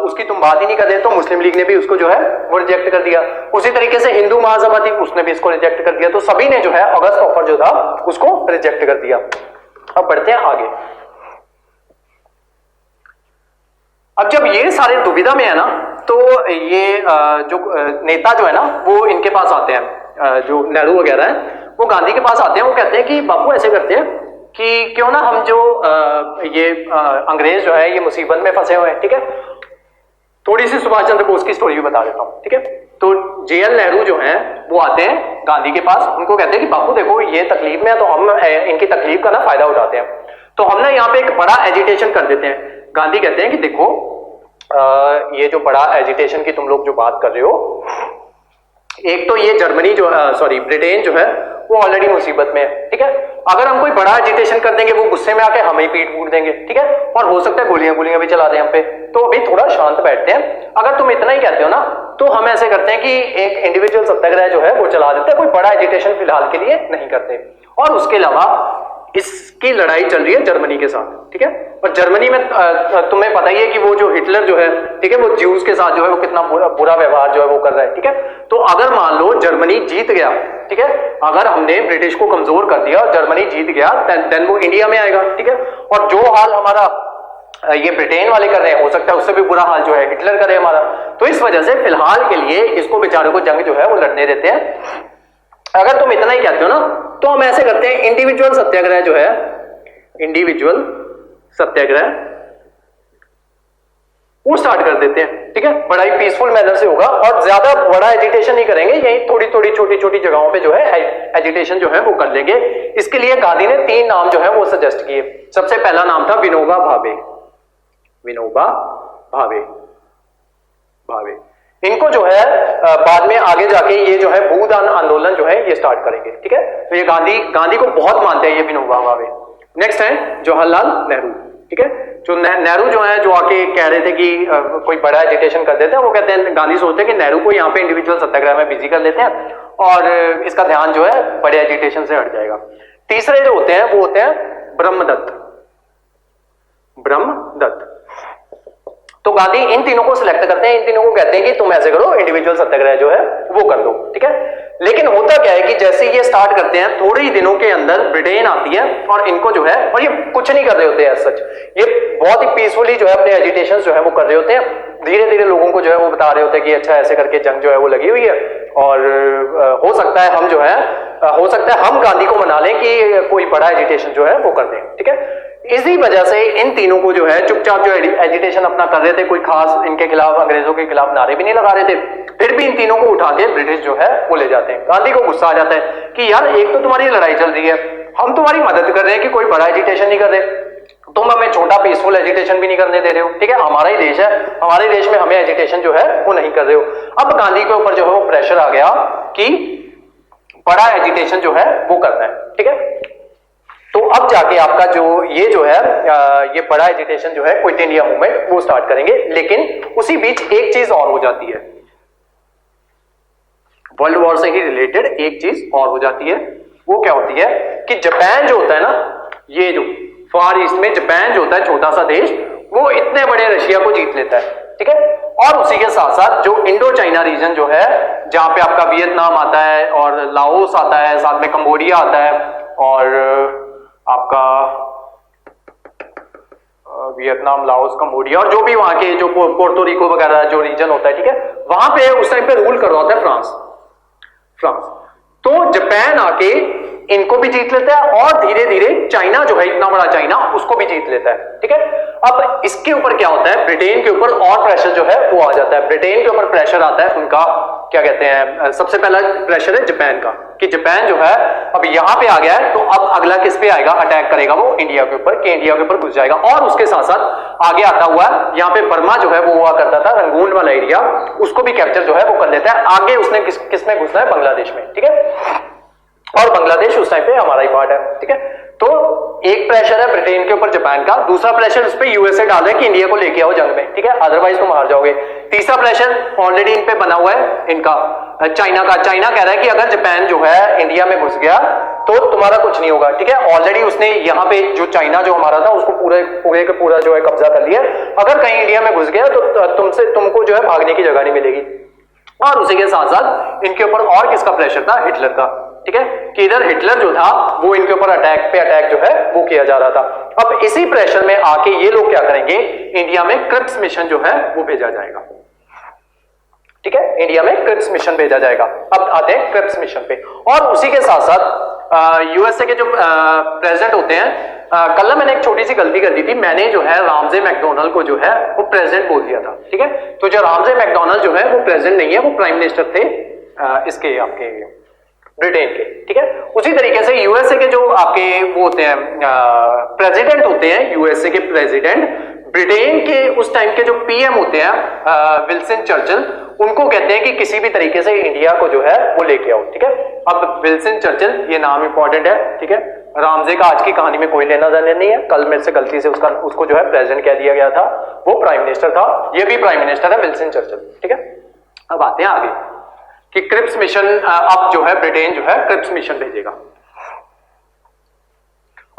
उसकी तुम बात ही नहीं कर रहे। तो मुस्लिम लीग ने भी उसको जो है वो रिजेक्ट कर दिया। उसी तरीके से हिंदू महासभा थी उसने भी इसको रिजेक्ट कर दिया। तो सभी ने जो है अगस्त ऑफर जो था उसको रिजेक्ट कर दिया। अब बढ़ते हैं आगे। अब जब ये सारे दुविधा में है ना तो ये जो नेता जो है ना वो इनके पास आते हैं, जो नेहरू वगैरह है वो गांधी के पास आते हैं। वो कहते हैं कि बापू ऐसे करते हैं कि क्यों ना हम जो ये अंग्रेज जो है ये मुसीबत में फंसे हुए हैं, ठीक है, थोड़ी सी सुभाष चंद्र बोस की स्टोरी भी बता देता हूँ, ठीक है। तो जेएल नेहरू जो हैं वो आते हैं गांधी के पास, उनको कहते हैं कि बापू देखो ये तकलीफ में है तो हम इनकी तकलीफ का ना फायदा उठाते हैं, तो हम ना यहाँ पे एक बड़ा एजिटेशन कर देते हैं। गांधी कहते हैं कि देखो ये जो बड़ा एजिटेशन की तुम लोग जो बात कर रहे हो, एक तो ये जर्मनी जो ब्रिटेन जो है वो ऑलरेडी मुसीबत में है, ठीक है, अगर हम कोई बड़ा एजिटेशन कर देंगे वो गुस्से में आके हमें ही पीट फूट देंगे, ठीक है, और हो सकता है गोलियां भी चला दें हम पे, तो अभी थोड़ा शांत बैठते हैं। अगर तुम इतना ही कहते हो ना तो हम ऐसे करते हैं कि एक इंडिविजुअल सत्याग्रह जो है वो चला देते हैं, कोई बड़ा एजिटेशन फिलहाल के लिए नहीं करते। और उसके अलावा इसकी लड़ाई चल रही है जर्मनी के साथ, ठीक है, और जर्मनी में तुम्हें पता ही है कि वो जो हिटलर जो है, ठीक है, वो ज्यूज के साथ जो है वो कितना बुरा व्यवहार जो है वो कर रहा है, ठीक है। तो अगर मान लो जर्मनी जीत गया, ठीक है, अगर हमने ब्रिटिश को कमजोर कर दिया और जर्मनी जीत गया देन वो इंडिया में आएगा, ठीक है, और जो हाल हमारा ये ब्रिटेन वाले कर रहे हैं हो सकता है उससे भी बुरा हाल जो है हिटलर करे हमारा। तो इस वजह से फिलहाल के लिए इसको बेचारों को जंग जो है वो लड़ने देते हैं। अगर तुम इतना ही कहते हो ना तो हम ऐसे करते हैं इंडिविजुअल सत्याग्रह जो है, इंडिविजुअल सत्याग्रह वो स्टार्ट कर देते हैं, ठीक है, बड़ा ही पीसफुल मैनर से होगा और ज्यादा बड़ा एजिटेशन नहीं करेंगे, यही थोड़ी थोड़ी छोटी छोटी जगहों पे जो है एजिटेशन जो है वो कर लेंगे। इसके लिए गांधी ने 3 नाम जो है वो सजेस्ट किए। सबसे पहला नाम था विनोबा भावे, विनोबा भावे, भावे। इनको जो है बाद में आगे जाके ये जो है भूदान आंदोलन जो है ये स्टार्ट करेंगे, ठीक है। तो ये गांधी को बहुत मानते हैं ये विनोबा भावे। नेक्स्ट है जवाहरलाल नेहरू, ठीक है, जो नेहरू जो है जो आके कह रहे थे कि कोई बड़ा एजिटेशन कर देते हैं, वो कहते हैं गांधी सोचते हैं कि नेहरू को यहाँ पे इंडिविजुअल सत्याग्रह में बिजी कर लेते हैं और इसका ध्यान जो है बड़े एजिटेशन से हट जाएगा। तीसरे जो होते हैं वो होते हैं ब्रह्मदत्त, ब्रह्मदत्त। तो गांधी इन तीनों को सिलेक्ट करते हैं, इन तीनों को कहते हैं कि तुम ऐसे करो इंडिविजुअल सत्याग्रह जो है वो कर दो, ठीक है। लेकिन होता क्या है कि जैसे ये स्टार्ट करते हैं थोड़े ही दिनों के अंदर ब्रिटेन आती है और इनको जो है, और ये कुछ नहीं कर रहे होते हैं सच, ये बहुत ही पीसफुली जो है अपने एजिटेशन जो है वो कर रहे होते हैं। धीरे धीरे लोगों को जो है वो बता रहे होते हैं कि अच्छा ऐसे करके जंग जो है वो लगी हुई है और हो सकता है हम जो है हो सकता है हम गांधी को मना लें कि कोई बड़ा एजिटेशन जो है वो कर दें, ठीक है। इसी वजह से इन तीनों को जो है चुपचाप जो एजिटेशन अपना कर रहे थे, कोई खास इनके खिलाफ अंग्रेजों के खिलाफ नारे भी नहीं लगा रहे थे, फिर भी इन तीनों को उठा के ब्रिटिश जो है वो ले जाते हैं। गांधी को गुस्सा आ जाता है कि यार एक तो तुम्हारी लड़ाई चल रही है, हम तुम्हारी मदद कर रहे हैं कि कोई बड़ा एजिटेशन नहीं कर रहे, तुम हमें छोटा पीसफुल एजिटेशन भी नहीं करने दे रहे हो, ठीक है, हमारा ही देश है, हमारे देश में हमें एजिटेशन जो है वो नहीं कर रहे हो। अब गांधी के ऊपर जो है वो प्रेशर आ गया कि बड़ा एजिटेशन जो है वो करना है, ठीक है। तो अब जाके आपका जो है ये बड़ा एजिटेशन जो है क्विट इंडिया मूवमेंट वो स्टार्ट करेंगे। लेकिन उसी बीच एक चीज और हो जाती है, वर्ल्ड वॉर से ही रिलेटेड एक चीज और हो जाती है। वो क्या होती है कि जापान जो होता है ना, ये जो फार ईस्ट में जापान जो होता है छोटा सा देश, वो इतने बड़े रशिया को जीत लेता है, ठीक है। और उसी के साथ साथ जो इंडो चाइना रीजन जो है जहां पे आपका वियतनाम आता है और लाओस आता है, साथ में कंबोडिया आता है और आपका वियतनाम, लाओस, कंबोडिया और जो भी वहां के जो पोर्टोरिको वगैरह जो रीजन होता है, ठीक है, वहां पे उस टाइम पे रूल कर रहा होता है फ्रांस। तो जापान आके इनको भी जीत लेता है और धीरे धीरे चाइना जो है, इतना बड़ा चाइना, उसको भी जीत लेता है, ठीक है। अब इसके ऊपर क्या होता है, ब्रिटेन के ऊपर और प्रेशर जो है वो आ जाता है। ब्रिटेन के ऊपर प्रेशर आता है उनका, क्या कहते हैं, सबसे पहला प्रेशर है जापान का, कि जापान जो है अब यहां पे आ गया है, तो अब अगला किस पे आएगा, अटैक करेगा वो इंडिया के ऊपर, कि इंडिया के ऊपर घुस जाएगा। और उसके साथ साथ आगे आता हुआ यहां पे बर्मा जो है वो हुआ करता था, रंगून वाला एरिया, उसको भी कैप्चर जो है वो कर लेता है। आगे उसने किस में घुसना है, बांग्लादेश में, ठीक है। और बांग्लादेश उस टाइम पे हमारा ही पार्ट है, ठीक है। तो एक प्रेशर है ब्रिटेन के ऊपर जापान का, दूसरा प्रेशर उस पे यूएसए डाल रहा है कि इंडिया को लेके आओ जंग में, ठीक है, अदरवाइज तुम हार जाओगे। तीसरा प्रेशर ऑलरेडी इन पे बना हुआ है इनका, चाइना का। चाइना कह रहा है कि अगर जापान जो है इंडिया में घुस गया तो तुम्हारा कुछ नहीं होगा, ठीक है। ऑलरेडी उसने यहाँ पे जो चाइना जो हमारा था उसको पूरे का पूरा जो है कब्जा कर लिया। अगर कहीं इंडिया में घुस गया तो तुमको जो है भागने की जगह नहीं मिलेगी। और उसी के साथ साथ इनके ऊपर और किसका प्रेशर था, हिटलर का, ठीक है, कि इधर हिटलर जो था वो इनके ऊपर अटैक जो है वो किया जा रहा था। अब इसी प्रेशर में आके ये लोग क्या करेंगे, इंडिया में क्रिप्स मिशन जो है वो भेजा जाएगा, ठीक है, इंडिया में क्रिप्स मिशन भेजा जाएगा। अब आते हैं क्रिप्स मिशन पे। और उसी के साथ साथ यूएसए के जो प्रेसिडेंट होते हैं, कल ना मैंने एक छोटी सी गलती कर दी थी, मैंने जो है रामजे मैकडोनल्ड को जो है वो प्रेसिडेंट बोल दिया था, ठीक है। तो जो रामजे मैकडोनल्ड जो है वो प्रेसिडेंट नहीं है, वो प्राइम मिनिस्टर थे इसके आपके ब्रिटेन के, ठीक है। उसी तरीके से यूएसए के जो आपके वो होते हैं प्रेसिडेंट होते हैं, यूएसए के प्रेसिडेंट, ब्रिटेन के उस टाइम के जो पीएम होते हैं विल्सन चर्चिल, उनको कहते हैं कि किसी भी तरीके से इंडिया को जो है वो लेके आओ, ठीक है। अब विल्सन चर्चिल, ये नाम इंपॉर्टेंट है, ठीक है। रामजे का आज की कहानी में कोई लेना देना नहीं है, कल मेरे से गलती से उसको जो है प्रेसिडेंट कह दिया गया था, वो प्राइम मिनिस्टर था, ये भी प्राइम मिनिस्टर है विल्सन चर्चिल, ठीक है। अब आते हैं आगे कि क्रिप्स मिशन, अब जो है ब्रिटेन जो है क्रिप्स मिशन भेजेगा।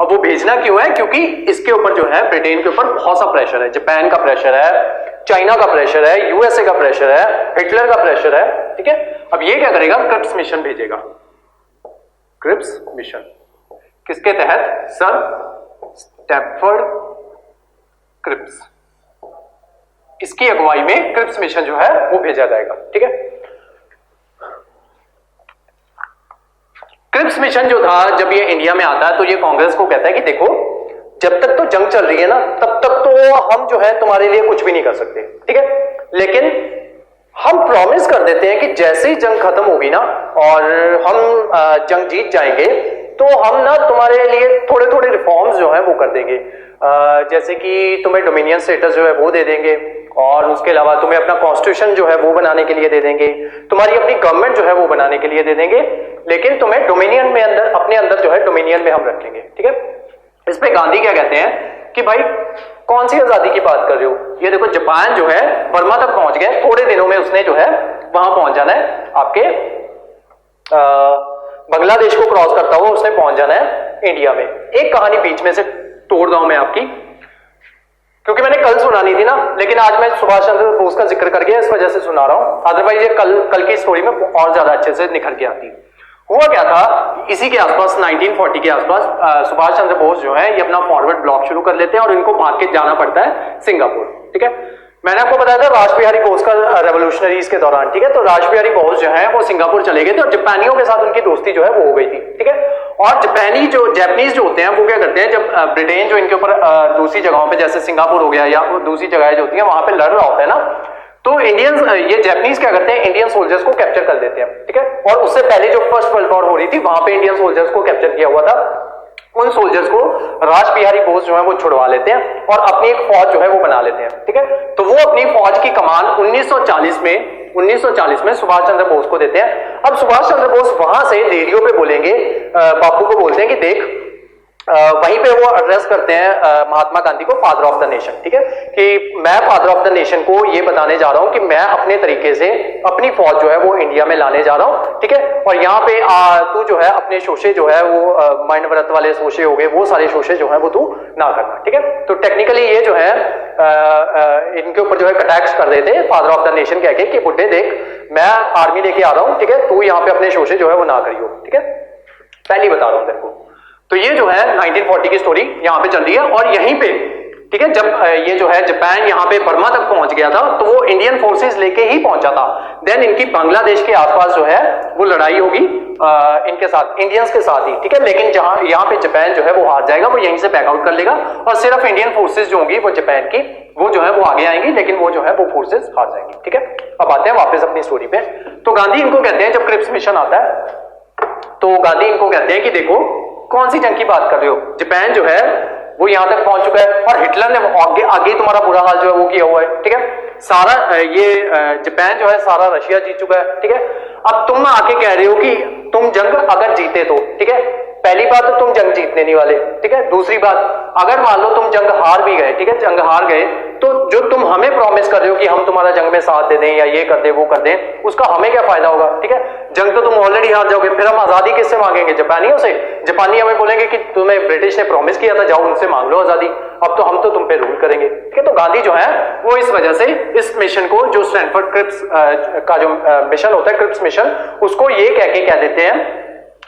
अब वो भेजना क्यों है, क्योंकि इसके ऊपर जो है ब्रिटेन के ऊपर बहुत सा प्रेशर है, जापान का प्रेशर है, चाइना का प्रेशर है, यूएसए का प्रेशर है, हिटलर का प्रेशर है, ठीक है। अब ये क्या करेगा, क्रिप्स मिशन भेजेगा। क्रिप्स मिशन किसके तहत, सर स्टैमफोर्ड क्रिप्स, इसकी अगुवाई में क्रिप्स मिशन जो है वो भेजा जाएगा, ठीक है। क्रिप्स मिशन जो था, जब ये इंडिया में आता है तो ये कांग्रेस को कहता है कि देखो, जब तक तो जंग चल रही है ना, तब तक तो हम जो है तुम्हारे लिए कुछ भी नहीं कर सकते, ठीक है, लेकिन हम प्रॉमिस कर देते हैं कि जैसे ही जंग खत्म होगी ना और हम जंग जीत जाएंगे, तो हम ना तुम्हारे लिए थोड़े थोड़े रिफॉर्म्स जो है वो कर देंगे, जैसे कि तुम्हें डोमिनियन स्टेटस जो है वो दे देंगे, और उसके अलावा तुम्हें अपना कॉन्स्टिट्यूशन जो है वो बनाने के लिए दे देंगे, तुम्हारी अपनी गवर्नमेंट जो है वो बनाने के लिए दे देंगे, लेकिन तुम्हें डोमिनियन में अंदर, अपने अंदर जो है डोमिनियन में हम रखेंगे, ठीक है। इस पे गांधी क्या कहते हैं कि भाई कौन सी आजादी की बात कर रहे हो, ये देखो जापान जो है बर्मा तक पहुंच गया, थोड़े दिनों में उसने जो है वहां पहुंच जाना है, आपके बांग्लादेश को क्रॉस करता हुआ उसने पहुंच जाना है इंडिया में। एक कहानी बीच में से तोड़ रहा हूं मैं आपकी, क्योंकि मैंने कल सुनानी थी ना, लेकिन आज मैं सुभाष चंद्र बोस का जिक्र करके इस वजह से सुना रहा हूं, अदरवाइज ये कल की स्टोरी में और ज्यादा अच्छे से निखर के आती। हुआ क्या था, इसी के आसपास 1940 के आसपास सुभाष चंद्र बोस जो है ये अपना फॉरवर्ड ब्लॉक शुरू कर लेते हैं और इनको भाग के जाना पड़ता है सिंगापुर, ठीक है। मैंने आपको बताया था राज बिहारी बोस का रेवोल्यूशनरीज के दौरान, ठीक है, तो राज बिहारी बोस जो है वो सिंगापुर चले गए थे और जापानियों के साथ उनकी दोस्ती जो है वो हो गई थी, ठीक है। और जैपनीज जो होते हैं वो क्या करते हैं, जब ब्रिटेन जो इनके ऊपर दूसरी जगहों पे जैसे सिंगापुर हो गया या दूसरी जगह जो होती है वहां पे लड़ रहा होता है ना, तो ये जैपनीज क्या करते हैं, इंडियन सोल्जर्स को कैप्चर कर देते हैं, ठीक है। और उससे पहले जो फर्स्ट वर्ल्ड वॉर हो रही थी वहां पे इंडियन सोल्जर्स को कैप्चर किया हुआ था, उन सोल्जर्स को राज बिहारी बोस जो है वो छुड़वा लेते हैं और अपनी एक फौज जो है वो बना लेते हैं, ठीक है। तो वो अपनी फौज की कमान 1940 में सुभाष चंद्र बोस को देते हैं। अब सुभाष चंद्र बोस वहां से रेडियो पे बोलेंगे, बापू को बोलते हैं कि देख, वहीं पे वो एड्रेस करते हैं महात्मा गांधी को फादर ऑफ द नेशन, ठीक है, कि मैं फादर ऑफ द नेशन को ये बताने जा रहा हूं कि मैं अपने तरीके से अपनी फौज जो है वो इंडिया में लाने जा रहा हूं, ठीक है। और यहाँ पे तू जो है अपने शोषे जो है वो माइंड व्रत वाले शोषे हो गए, वो सारे शोषे जो है वो तू ना करना, ठीक है। तो टेक्निकली ये जो है इनके ऊपर जो है अटैक्स कर रहे थे फादर ऑफ द नेशन कह के कि बुड्ढे देख, मैं आर्मी लेके आ रहा हूं, ठीक है, तू यहाँ पे अपने शोषे जो है वो ना करियो, ठीक है, पहली बता रहा हूं तेरे को। तो ये जो है 1940 की स्टोरी यहां पे चल रही है और यहीं पे ठीक है। जब ये जो है जापान यहाँ पे बर्मा तक पहुंच गया था तो वो इंडियन फोर्सेस लेके ही पहुंचा था। देन इनकी बांग्लादेश के आसपास जो है वो लड़ाई होगी इनके साथ, इंडियंस के साथ ही, ठीक है। लेकिन जहां यहाँ पे जापान जो है वो हार जाएगा, वो यहीं से बैकआउट कर लेगा और सिर्फ इंडियन फोर्सेस जो होंगी वो जापान की वो जो है वो आगे आएंगी, लेकिन वो जो है वो फोर्सेस हार जाएंगी, ठीक है। अब आते हैं वापस अपनी स्टोरी पे। तो गांधी इनको कहते हैं, जब क्रिप्स मिशन आता है तो गांधी इनको कहते हैं कि देखो कौन सी जंग की बात कर रहे हो, जापान जो है वो यहां तक पहुंच चुका है और हिटलर ने आगे आगे तुम्हारा बुरा हाल जो है वो किया हुआ है, ठीक है। सारा ये जापान जो है सारा रशिया जीत चुका है, ठीक है। अब तुम आके कह रहे हो कि तुम जंग अगर जीते तो, ठीक है। पहली बात तो तुम जंग जीतने नहीं वाले, ठीक है। दूसरी बात, अगर मान लो तुम जंग हार भी गए, ठीक है, जंग हार गए, तो जो तुम हमें प्रॉमिस कर रहे हो कि हम तुम्हारा जंग में साथ दे दें या ये कर दें वो कर दें, उसका हमें क्या फायदा होगा, ठीक है। जंग तो तुम ऑलरेडी हार जाओगे, फिर हम आजादी किससे मांगेंगे, जापानियों से। जापानी हमें बोलेंगे कि तुम्हें ब्रिटिश ने प्रॉमिस किया था, जाओ उनसे मांग लो आजादी, अब तो हम तो तुम पे रूल करेंगे, ठीक है। तो गांधी जो है वो इस वजह से इस मिशन को, जो स्टैनफोर्ड क्रिप्स का जो मिशन होता है, क्रिप्स मिशन, उसको ये कह के कह देते हैं,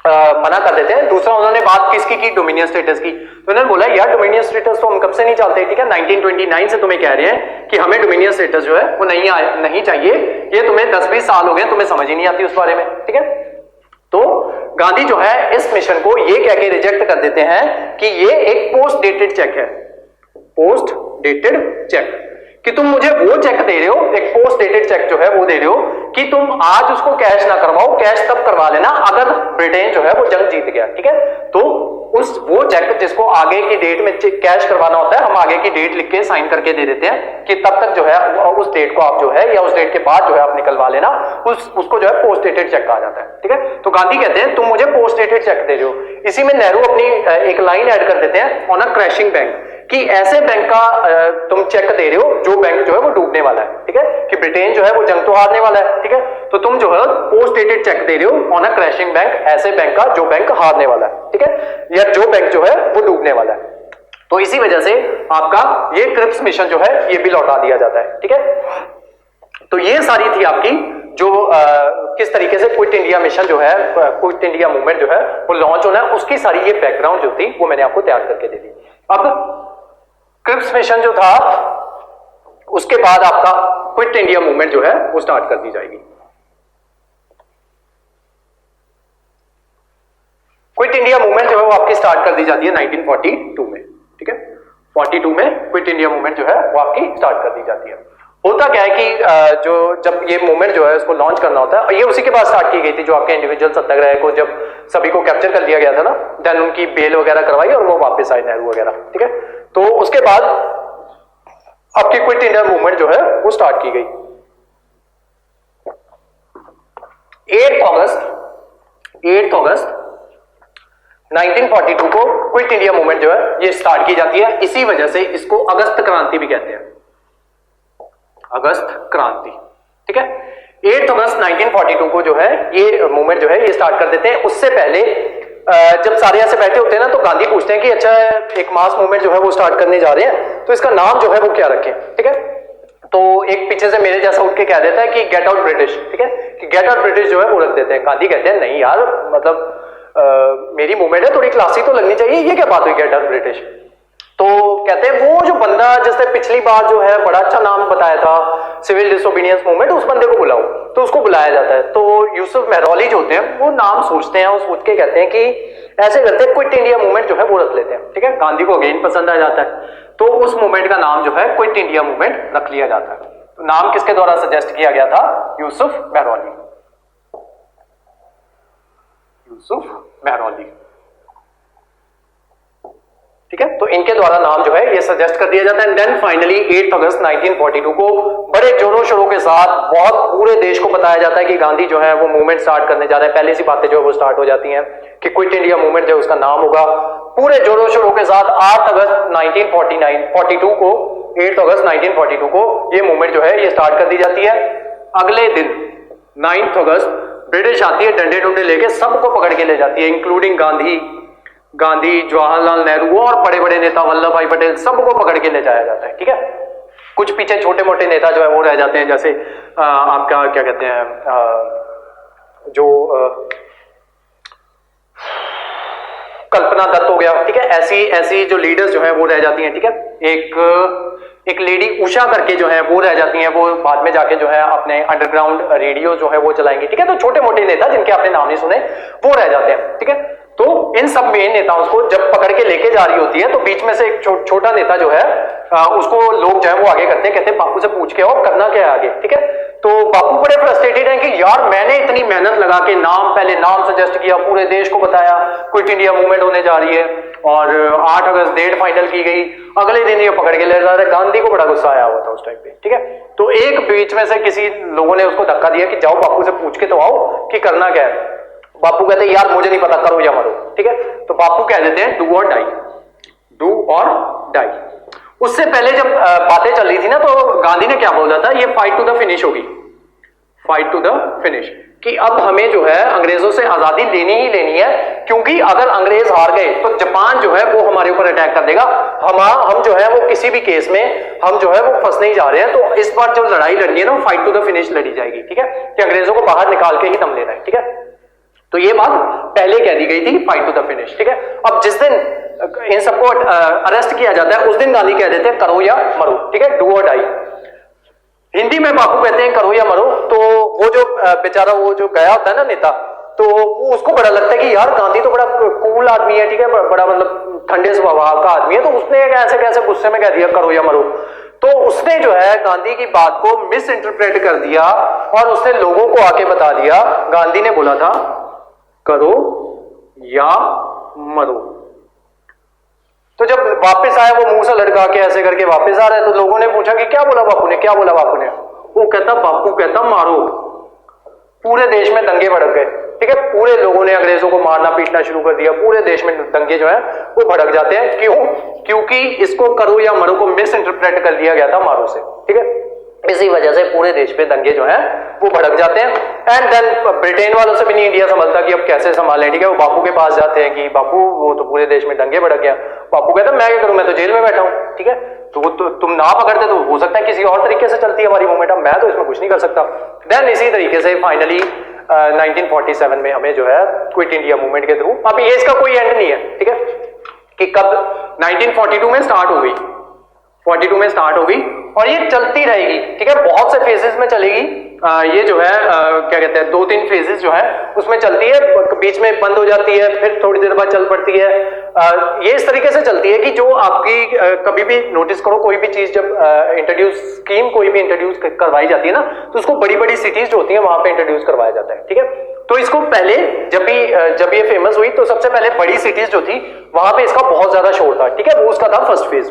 मना कर देते हैं। दूसरा उन्होंने बात किसकी की, डोमिनियन स्टेटस की। तो उन्होंने बोला यार डोमिनियन स्टेटस तो हम कब से नहीं चाहते, ठीक है। 1929 से तुम्हें कह रहे हैं कि हमें डोमिनियन स्टेटस जो है वो नहीं चाहिए, ये तुम्हें 10-20 साल हो गए, तुम्हें समझ ही नहीं आती उस बारे में, ठीक है। तो गांधी जो है इस मिशन को ये कह के रिजेक्ट कर देते हैं कि ये एक पोस्ट डेटेड चेक है, पोस्ट डेटेड चेक, कि तुम मुझे वो चेक दे रहे हो, एक पोस्ट डेटेड चेक जो है वो दे रहे हो कि तुम आज उसको कैश ना करवाओ, कैश तब करवा लेना अगर ब्रिटेन जो है वो जंग जीत गया, ठीक है। तो वो चेक जिसको आगे की डेट में कैश करवाना होता है, हम आगे की डेट लिख के साइन करके दे देते हैं कि तब तक जो है उस डेट को आप जो है या उस डेट के बाद जो है आप निकलवा लेना, उसको जो है पोस्ट डेटेड चेक कहा जाता है, ठीक है। तो गांधी कहते हैं तुम मुझे पोस्ट डेटेड चेक दे रहे हो। इसी में नेहरू अपनी एक लाइन ऐड कर देते हैं ऑन अ क्रैशिंग बैंक, कि ऐसे बैंक का तुम चेक दे रहे हो जो बैंक जो है वो डूबने वाला है, ठीक है, कि ब्रिटेन जो है वो जंग तो हारने वाला है, ठीक है। तो तुम जो है पोस्ट डेटेड चेक दे रहे हो ऑन अ क्रैशिंग बैंक, ऐसे बैंक का जो बैंक हारने वाला है, ठीक है, या जो बैंक जो है वो डूबने वाला है। तो इसी वजह से आपका ये क्रिप्स मिशन जो है ये भी लौटा दिया जाता है, ठीक है। तो ये सारी थी आपकी जो किस तरीके से क्विट इंडिया मिशन जो है, क्विट इंडिया मूवमेंट जो है वो लॉन्च होना है, उसकी सारी ये बैकग्राउंड जो थी वो मैंने आपको तैयार करके दे दी। अब क्रिप्स मिशन जो था उसके बाद आपका क्विट इंडिया मूवमेंट जो है वो स्टार्ट कर दी जाएगी। क्विट इंडिया मूवमेंट जो है वो आपकी स्टार्ट कर दी जाती है 1942 में, ठीक है। 42 में क्विट इंडिया मूवमेंट जो है वो आपकी स्टार्ट कर दी जाती है। होता क्या है कि जो जब ये मूवमेंट जो है उसको लॉन्च करना होता है, और ये उसी के बाद स्टार्ट की गई थी जो आपके इंडिविजुअल सत्याग्रह को जब सभी को कैप्चर कर लिया गया था ना, देन उनकी बेल वगैरह करवाई और वो वापस आए नेहरू वगैरह, ठीक है। तो उसके बाद आपकी क्विट इंडिया मूवमेंट जो है वो स्टार्ट की गई। 8 अगस्त 1942 को क्विट इंडिया मूवमेंट जो है ये स्टार्ट की जाती है। इसी वजह से इसको अगस्त क्रांति भी कहते हैं, अगस्त क्रांति, ठीक है। 8 अगस्त 1942 को जो है ये मूवमेंट जो है ये स्टार्ट कर देते हैं। उससे पहले जब सारे ऐसे बैठे होते हैं ना तो गांधी पूछते हैं कि अच्छा एक मास मूवमेंट जो है वो स्टार्ट करने जा रहे हैं तो इसका नाम जो है वो क्या रखें, ठीक है। तो एक पीछे से मेरे जैसा उठ के कह देता है कि गेट आउट ब्रिटिश, ठीक है, कि गेट आउट ब्रिटिश जो है वो रख देते हैं। गांधी कहते हैं नहीं यार, मतलब मेरी मूवमेंट है, थोड़ी क्लासी तो लगनी चाहिए, ये क्या बात हुई गेट आउट ब्रिटिश। तो कहते हैं वो जो बंदा जिसने पिछली बार जो है बड़ा अच्छा नाम बताया था सिविल डिसोबीडियंस मूवमेंट, उस बंदे को बुलाओ, तो उसको बुलाया जाता है। तो यूसुफ मेहरौली जो होते हैं वो नाम सोचते हैं और सोच के कहते हैं कि ऐसे करते हैं क्विट इंडिया मूवमेंट जो है वो रख लेते हैं, ठीक है। गांधी को अगेन पसंद आ जाता है तो उस मूवमेंट का नाम जो है क्विट इंडिया मूवमेंट रख लिया जाता है। तो नाम किसके द्वारा सजेस्ट किया गया था, यूसुफ मेहरौली, यूसुफ मेहरौली, ठीक है। तो इनके द्वारा नाम जो है ये सजेस्ट कर दिया जाता है। देन फाइनली 8 अगस्त 1942 को बड़े जोरों शोरों के साथ बहुत पूरे देश को बताया जाता है कि गांधी जो है वो मूवमेंट स्टार्ट करने जा रहे हैं। पहले सी बातें जो है वो स्टार्ट हो जाती हैं कि क्विट इंडिया मूवमेंट जो है उसका नाम होगा। पूरे जोरों शोरों के साथ 8 अगस्त 1942 को 8 अगस्त 1942 को ये मूवमेंट जो है ये स्टार्ट कर दी जाती है। अगले दिन 9 अगस्त ब्रिटिश आती है, डंडे डुंडे लेके सबको पकड़ के ले जाती है, इंक्लूडिंग गांधी, जवाहरलाल नेहरू और बड़े बड़े नेता वल्लभ भाई पटेल, सबको पकड़ के ले जाया जाता है, ठीक है। कुछ पीछे छोटे मोटे नेता जो है वो रह जाते हैं, जैसे आपका क्या कहते हैं जो कल्पना दत्त हो गया, ठीक है, ऐसी ऐसी जो लीडर्स जो है वो रह जाती हैं, ठीक है। एक लेडी उषा करके जो है वो रह जाती हैं, वो बाद में जाके जो है अपने अंडरग्राउंड रेडियो जो है वो चलाएंगे, ठीक है। तो छोटे मोटे नेता जिनके आपने नाम नहीं सुने वो रह जाते हैं, ठीक है। तो इन सब मेन नेताओं को जब पकड़ के लेके जा रही होती है तो बीच में से एक छोटा नेता जो है उसको लोग जो है वो आगे करते हैं, कहते हैं बापू से पूछ के आओ करना क्या है आगे, ठीक है। तो बापू बड़े फ्रस्ट्रेटेड हैं कि यार मैंने इतनी मेहनत लगा के पहले नाम सजेस्ट किया, पूरे देश को बताया क्विट इंडिया मूवमेंट होने जा रही है और 8 अगस्त डेट फाइनल की गई, अगले दिन ये पकड़ के ले जा रहे। गांधी को बड़ा गुस्सा आया हुआ था उस टाइम पे, ठीक है। तो एक बीच में से किसी लोगों ने उसको धक्का दिया कि जाओ बापू से पूछ के तो आओ कि करना क्या है। बापू कहते हैं यार मुझे नहीं पता, करो या मरो, ठीक है। तो बापू कह देते हैं डू और डाई, डू और डाई। उससे पहले जब बातें चल रही थी ना तो गांधी ने क्या बोला था, ये फाइट टू द फिनिश होगी, फाइट टू द फिनिश, कि अब हमें जो है अंग्रेजों से आजादी लेनी ही लेनी है, क्योंकि अगर अंग्रेज हार गए तो जापान जो है वो हमारे ऊपर अटैक कर देगा, हम जो है वो किसी भी केस में हम जो है वो फंसने ही जा रहे हैं। तो इस बार जो लड़ाई लड़नी है ना वो फाइट टू द फिनिश लड़ी जाएगी, ठीक है, कि अंग्रेजों को बाहर निकाल के ही दम लेना है, ठीक है। तो ये बात पहले कह दी गई थी, फाइट टू द फिनिश, ठीक है। अब जिस दिन इन सबको अरेस्ट किया जाता है उस दिन गांधी कह देते हैं करो या मरो, ठीक है, डू और डाई। हिंदी में बापू कहते हैं करो या मरो। तो वो जो बेचारा वो जो गया होता है ना नेता, तो वो उसको बड़ा लगता है कि यार गांधी तो बड़ा कूल आदमी है, ठीक है, बड़ा मतलब ठंडे स्वभाव का आदमी है, तो उसने ऐसे कैसे गुस्से में कह दिया करो या मरो। तो उसने जो है गांधी की बात को मिस इंटरप्रेट कर दिया और उसने लोगों को आके बता दिया गांधी ने बोला था करो या मरो। तो जब वापस आया वो मुंह से लड़का के ऐसे करके वापस आ रहा है तो लोगों ने पूछा कि क्या बोला बापू ने, क्या बोला बापू ने। वो कहता बापू कहता मारो। पूरे देश में दंगे भड़क गए, ठीक है, पूरे लोगों ने अंग्रेजों को मारना पीटना शुरू कर दिया, पूरे देश में दंगे जो है वो भड़क जाते हैं। क्यों? क्योंकि इसको करो या मरो को मिस इंटरप्रेट कर दिया गया था मारो से, ठीक है। इसी वजह से पूरे देश पे दंगे जो हैं वो भड़क जाते हैं। एंड देन ब्रिटेन वालों से भी नहीं इंडिया संभलता कि अब कैसे संभालें, ठीक है। वो बापू के पास जाते हैं कि बापू वो तो पूरे देश में दंगे भड़क गया। बापू कहता मैं क्या करूं, मैं तो जेल में बैठा हूं, ठीक है। तो वो तुम ना पकड़ते तो हो सकता है किसी और तरीके से चलती है हमारी मूवमेंट, अब मैं तो इसमें कुछ नहीं कर सकता। देन इसी तरीके से फाइनली 1947 में हमें जो है क्विट इंडिया मूवमेंट के थ्रू, अब ये इसका कोई एंड नहीं है, ठीक है, कि कब 1942 में स्टार्ट हो गई, 42 में स्टार्ट होगी और ये चलती रहेगी, ठीक है, बहुत से फेजेस में चलेगी। ये जो है क्या कहते हैं 2-3 फेजेस जो है उसमें चलती है, बीच में बंद हो जाती है, फिर थोड़ी देर बाद चल पड़ती है। ये इस तरीके से चलती है कि जो आपकी कभी भी नोटिस करो कोई भी चीज जब इंट्रोड्यूस स्कीम कोई भी इंट्रोड्यूस करवाई जाती है ना तो उसको बड़ी बड़ी सिटीज जो होती है वहां पे इंट्रोड्यूस करवाया जाता है, ठीक है। तो इसको पहले जब ये फेमस हुई तो सबसे पहले बड़ी सिटीज जो थी वहां पे इसका बहुत ज्यादा शोर था, ठीक है, वो उसका था फर्स्ट फेज।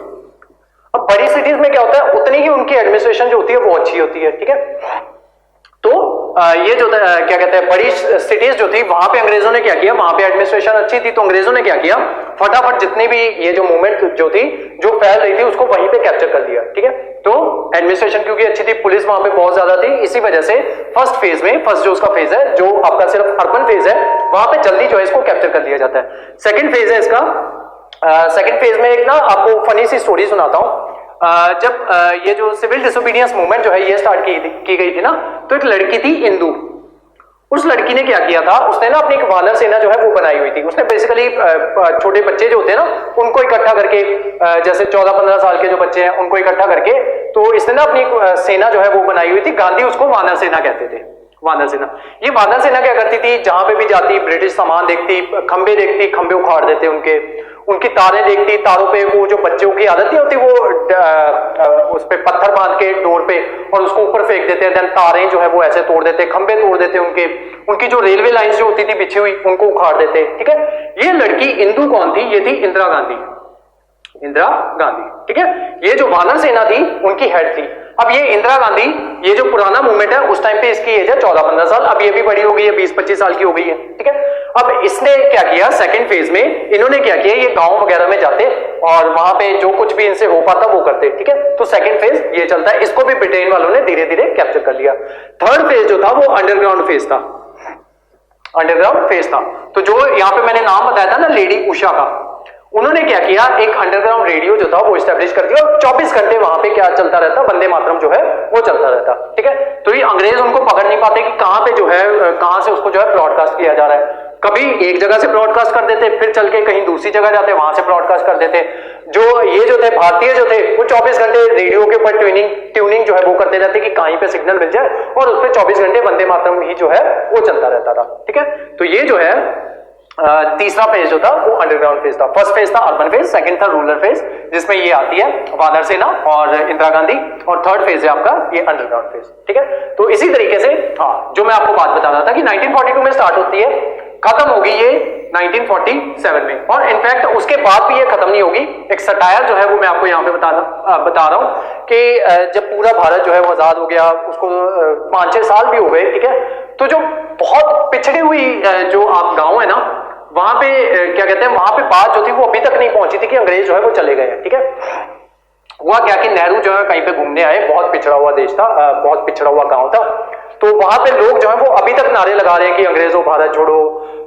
अब बड़ी सिटीज में क्या होता है उतनी ही उनकी एडमिनिस्ट्रेशन जो होती है वो अच्छी होती है, ठीक है। तो ये जो क्या कहते हैं बड़ी सिटीज जो थी वहां पे अंग्रेजों ने क्या किया, वहां पे एडमिनिस्ट्रेशन अच्छी थी तो अंग्रेजों ने क्या किया फटाफट जितनी भी ये जो मूवमेंट जो थी जो फैल रही थी उसको वहीं पे कैप्चर कर दिया, ठीक है। तो एडमिनिस्ट्रेशन क्योंकि अच्छी थी, पुलिस वहां पे बहुत ज्यादा थी, इसी वजह से फर्स्ट फेज में फर्स्ट जो उसका फेज है जो आपका सिर्फ अर्बन फेज है वहां पे जल्दी जो है इसको कैप्चर कर दिया जाता है। सेकेंड फेज है इसका, सेकेंड फेज में एक ना आपको फनी सी स्टोरी सुनाता हूं। जब ये जो सिविल डिसोबीडियंस मूवमेंट जो है ये स्टार्ट की गई थी ना तो एक लड़की थी इंदू। उस लड़की ने क्या किया था, उसने ना अपनी एक वानर सेना जो है वो बनाई हुई थी। उसने बेसिकली छोटे बच्चे जो होते हैं ना उनको इकट्ठा करके, जैसे 14-15 साल के जो बच्चे हैं उनको इकट्ठा करके, तो इसने ना अपनी सेना जो है वो बनाई हुई थी। गांधी उसको वानर सेना कहते थे, वानर सेना। ये वानर सेना क्या करती थी, जहां पे भी जाती ब्रिटिश सामान देखती, खंबे देखती, खंबे उखाड़ देते उनकी तारें देखती, तारों पे वो जो बच्चों की आदत नहीं होती वो उस पे पत्थर बांध के डोर पे और उसको ऊपर फेंक देते हैं, देन तारें जो है वो ऐसे तोड़ देते, खंबे तोड़ देते उनकी जो रेलवे लाइंस जो होती थी बिछी हुई उनको उखाड़ देते, ठीक है। ये लड़की इंदू कौन थी, ये थी इंदिरा गांधी, इंदिरा गांधी, ठीक है। ये जो वानर सेना थी उनकी हेड थी। अब ये इंदिरा गांधी, ये जो पुराना मूवमेंट है उस टाइम पे इसकी एज है 14-15 साल, अब ये भी बड़ी हो गई है, 20-25 साल की हो गई है, ठीक है। अब इसने क्या किया, सेकंड फेज में इन्होंने क्या किया, ये गांव वगैरह में जाते और वहां पे जो कुछ भी इनसे हो पाता वो करते, ठीक है। तो सेकंड फेज ये चलता है, इसको भी ब्रिटेन वालों ने धीरे धीरे कैप्चर कर लिया। थर्ड फेज जो था वो अंडरग्राउंड फेज था, अंडरग्राउंड फेज था। तो जो यहाँ पे मैंने नाम बताया था ना लेडी उषा का, उन्होंने क्या किया, एक अंडरग्राउंड रेडियो जो था वो एस्टेब्लिश कर दिया और 24 घंटे वहां पे क्या चलता रहता, वंदे मातरम जो है वो चलता रहता, ठीक है। तो ये अंग्रेज उनको पकड़ नहीं पाते कि कहां पे जो है कहां से उसको जो है ब्रॉडकास्ट किया जा रहा है। कभी एक जगह से ब्रॉडकास्ट कर देते, फिर चल के कहीं दूसरी जगह जाते, वहां से ब्रॉडकास्ट कर देते। जो ये जो थे भारतीय जो थे वो 24 घंटे रेडियो के ऊपर ट्यूनिंग जो है वो करते रहते कि कहीं पे सिग्नल मिल जाए, और उस पर 24 घंटे वंदे मातरम ही जो है वो चलता रहता था। ठीक है, तो ये जो है तीसरा फेज जो था वो अंडरग्राउंड फेज था। फर्स्ट फेज था अर्बन फेज, सेकंड था रूरल फेज जिसमें ये आती है वानर सेना और इंदिरा गांधी, और थर्ड फेज है आपका ये अंडरग्राउंड फेज। ठीक है, तो इसी तरीके से हाँ, जो मैं आपको बात बता रहा था कि 1942 में स्टार्ट होती है, खत्म होगी ये 1947 में, और इनफैक्ट उसके बाद भी ये खत्म नहीं होगी। एक सटायर जो है वो मैं आपको यहाँ पे बता रहा हूँ कि जब पूरा भारत जो है वो आजाद हो गया, उसको 5-6 साल भी हो गए। ठीक है, तो जो बहुत पिछड़ी हुई जो आप गांव है ना, वहां पे क्या कहते हैं, वहां पे बात जो थी वो अभी तक नहीं पहुंची थी कि अंग्रेज जो है वो चले गए। ठीक है, हुआ क्या कि नेहरू जो है कहीं पे घूमने आए, बहुत पिछड़ा हुआ देश था, बहुत पिछड़ा हुआ गांव था, तो वहां पे लोग जो है वो अभी तक नारे लगा रहे हैं कि अंग्रेजों भारत छोड़ो,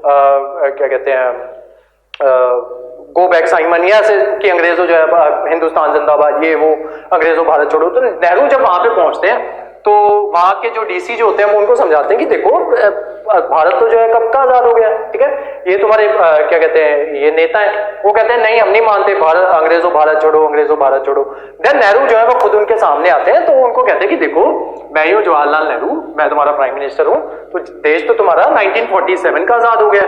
क्या कहते हैं, गो बैक साइमन, या से कि अंग्रेजों जो है हिंदुस्तान जिंदाबाद, ये वो अंग्रेजों भारत छोड़ो। तो नेहरू जब वहां पे पहुंचते हैं तो वहां के जो डीसी जो होते हैं वो उनको समझाते हैं कि देखो भारत तो जो है कब का आजाद हो गया। ठीक है, ये तुम्हारे क्या कहते हैं ये नेता है, वो कहते हैं नहीं हम नहीं मानते, भारत अंग्रेजों भारत छोड़ो, अंग्रेजों भारत छोड़ो। देन नेहरू जो है वो खुद उनके सामने आते हैं, तो उनको कहते हैं कि देखो मैं ही हूं जवाहरलाल नेहरू, मैं तुम्हारा प्राइम मिनिस्टर हूं, तो देश तो तुम्हारा 1947 का आजाद हो गया,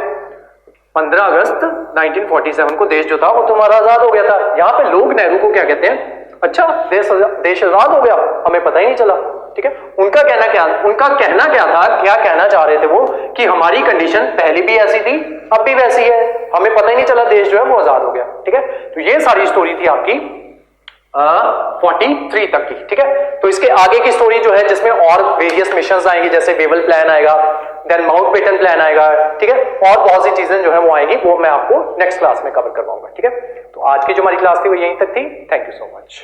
15 अगस्त 1947 को देश जो था वो तुम्हारा आजाद हो गया था। यहाँ पे लोग नेहरू को क्या कहते हैं, अच्छा देश आजाद हो गया, हमें पता ही नहीं चला। ठीक है, उनका कहना क्या था, क्या कहना चाह रहे थे वो कि हमारी कंडीशन पहले भी ऐसी थी, अब भी वैसी है, हमें पता ही नहीं चला देश जो है वो आजाद हो गया। ठीक है, तो ये सारी स्टोरी थी आपकी 43 तक की। ठीक है, तो इसके आगे की स्टोरी जो है जिसमें और वेरियस मिशंस आएंगे, जैसे वेवल प्लान आएगा, देन माउंटबेटन प्लान आएगा। ठीक है, और बहुत सी चीजें जो है वो आएंगी, वो मैं आपको नेक्स्ट क्लास में कवर करवाऊंगा। ठीक है, तो आज की जो हमारी क्लास थी वो यहीं तक थी। Thank you so much.